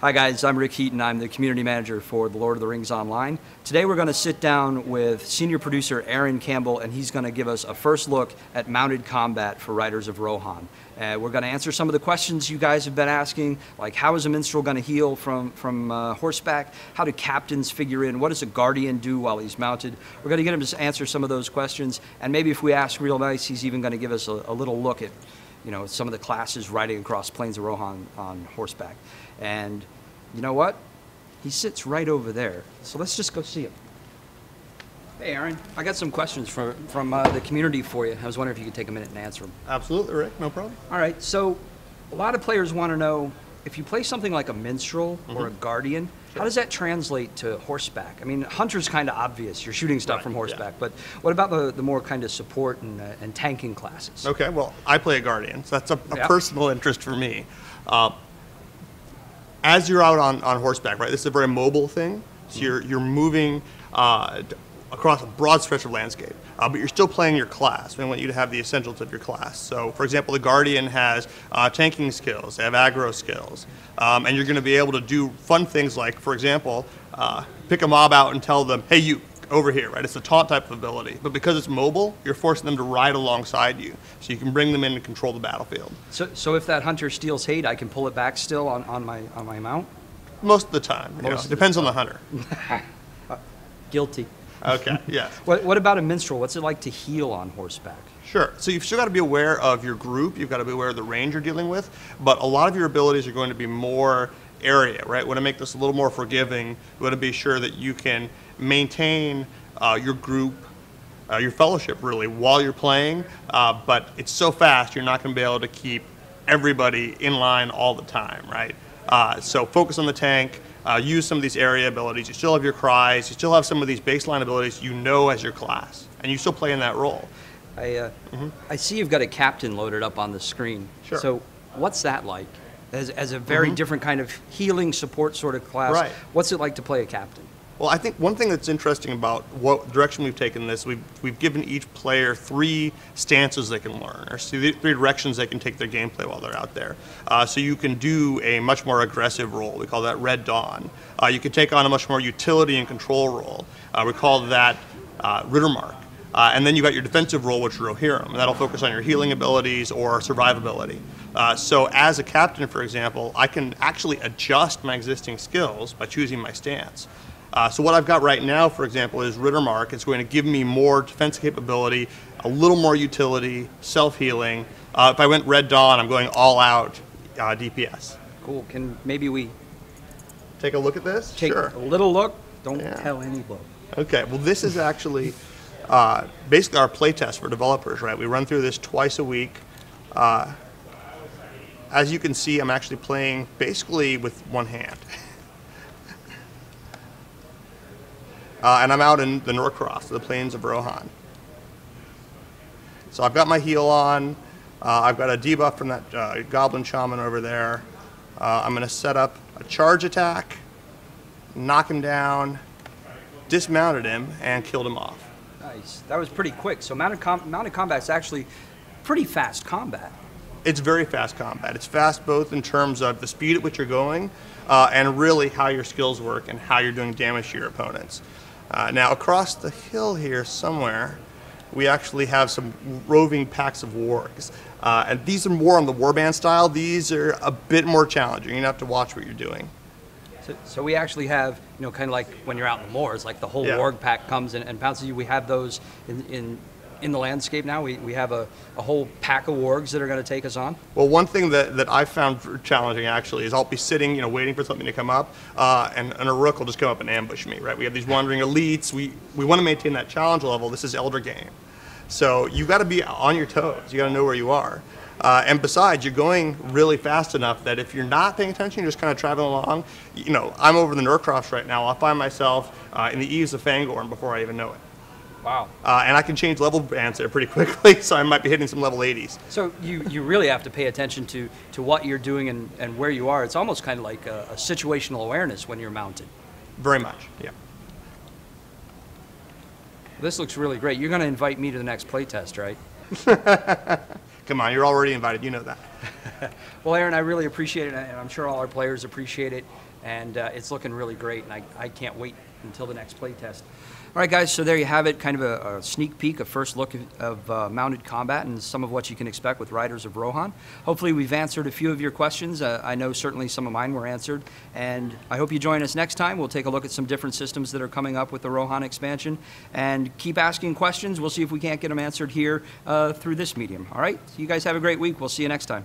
Hi guys, I'm Rick Heaton. I'm the community manager for the Lord of the Rings Online. Today we're going to sit down with senior producer Aaron Campbell, and he's going to give us a first look at mounted combat for Riders of Rohan. We're going to answer some of the questions you guys have been asking, like how is a minstrel going to heal from horseback? How do captains figure in? What does a guardian do while he's mounted? We're going to get him to answer some of those questions, and maybe if we ask real nice, he's even going to give us a little look at some of the classes riding across plains of Rohan on horseback. And you know what? He sits right over there. So let's just go see him. Hey, Aaron. I got some questions from the community for you. I was wondering if you could take a minute and answer them. Absolutely, Rick. No problem. All right. So a lot of players want to know, if you play something like a minstrel or a guardian, how does that translate to horseback? I mean, hunter's kind of obvious. You're shooting stuff from horseback. But what about the more kind of support and tanking classes? Okay. Well, I play a guardian, so that's a personal interest for me. As you're out on horseback, right, this is a very mobile thing, so you're moving across a broad stretch of landscape, but you're still playing your class. We want you to have the essentials of your class. So, for example, the Guardian has tanking skills, they have aggro skills, and you're going to be able to do fun things like, for example, pick a mob out and tell them, hey, you, over here, right? It's a taunt type of ability, but because it's mobile, you're forcing them to ride alongside you, so you can bring them in and control the battlefield. So if that hunter steals hate, I can pull it back still on my mount? Most of the time. It depends on the hunter. Guilty. Okay, yeah. What about a minstrel? What's it like to heal on horseback? Sure. So you've still got to be aware of your group. You've got to be aware of the range you're dealing with, but a lot of your abilities are going to be more area, right? We want to make this a little more forgiving. We want to be sure that you can maintain your group, your fellowship really, while you're playing, but it's so fast you're not going to be able to keep everybody in line all the time, right? So focus on the tank, use some of these area abilities. You still have your cries, you still have some of these baseline abilities you know as your class, and you still play in that role. I see you've got a captain loaded up on the screen. Sure. So what's that like? As a very different kind of healing support sort of class, right. What's it like to play a captain? Well, I think one thing that's interesting about what direction we've taken this, we've given each player 3 stances they can learn, or 3 directions they can take their gameplay while they're out there. So you can do a much more aggressive role. We call that Red Dawn. You can take on a much more utility and control role. We call that Rittermark. And then you've got your defensive role, which is Rohan, and that'll focus on your healing abilities or survivability. So as a captain, for example, I can actually adjust my existing skills by choosing my stance. So what I've got right now, for example, is Rittermark. It's going to give me more defense capability, a little more utility, self-healing. If I went Red Dawn, I'm going all out DPS. Cool. Can maybe we take a look at this? Take Sure. a little look. Don't tell anybody. Okay. Well, this is actually basically our playtest for developers, right? We run through this twice a week. As you can see, I'm actually playing basically with one hand. And I'm out in the Norcross, the plains of Rohan. So I've got my heal on. I've got a debuff from that goblin shaman over there. I'm going to set up a charge attack, knock him down, dismounted him, and killed him off. Nice. That was pretty quick. So mounted combat is actually pretty fast combat. It's very fast combat. It's fast both in terms of the speed at which you're going and really how your skills work and how you're doing damage to your opponents. Now across the hill here somewhere, we actually have some roving packs of wargs. And these are more on the warband style. These are a bit more challenging. You have to watch what you're doing. So we actually have, kind of like when you're out in the moors, like the whole warg pack comes and pounces you. We have those in the landscape now. We have a whole pack of wargs that are going to take us on. Well, one thing that I found challenging actually is I'll be sitting, waiting for something to come up, and a rook will just come up and ambush me, right? We have these wandering elites. We want to maintain that challenge level. This is elder game. So you've got to be on your toes. You got to know where you are. And besides, you're going really fast enough that if you're not paying attention, you're just kind of traveling along. I'm over the Norcross right now. I'll find myself in the eaves of Fangorn before I even know it. Wow. And I can change level bands there pretty quickly, so I might be hitting some level 80s. So you really have to pay attention to what you're doing and where you are. It's almost kind of like a situational awareness when you're mounted. Very much, yeah. This looks really great. You're going to invite me to the next playtest, right? Come on, you're already invited. You know that. Well, Aaron, I really appreciate it, and I'm sure all our players appreciate it, and it's looking really great, and I can't wait until the next play test. All right, guys, so there you have it, kind of a sneak peek, a first look of mounted combat and some of what you can expect with Riders of Rohan. Hopefully we've answered a few of your questions. I know certainly some of mine were answered, and I hope you join us next time. We'll take a look at some different systems that are coming up with the Rohan expansion, and keep asking questions. We'll see if we can't get them answered here through this medium. All right, so you guys have a great week. We'll see you next time.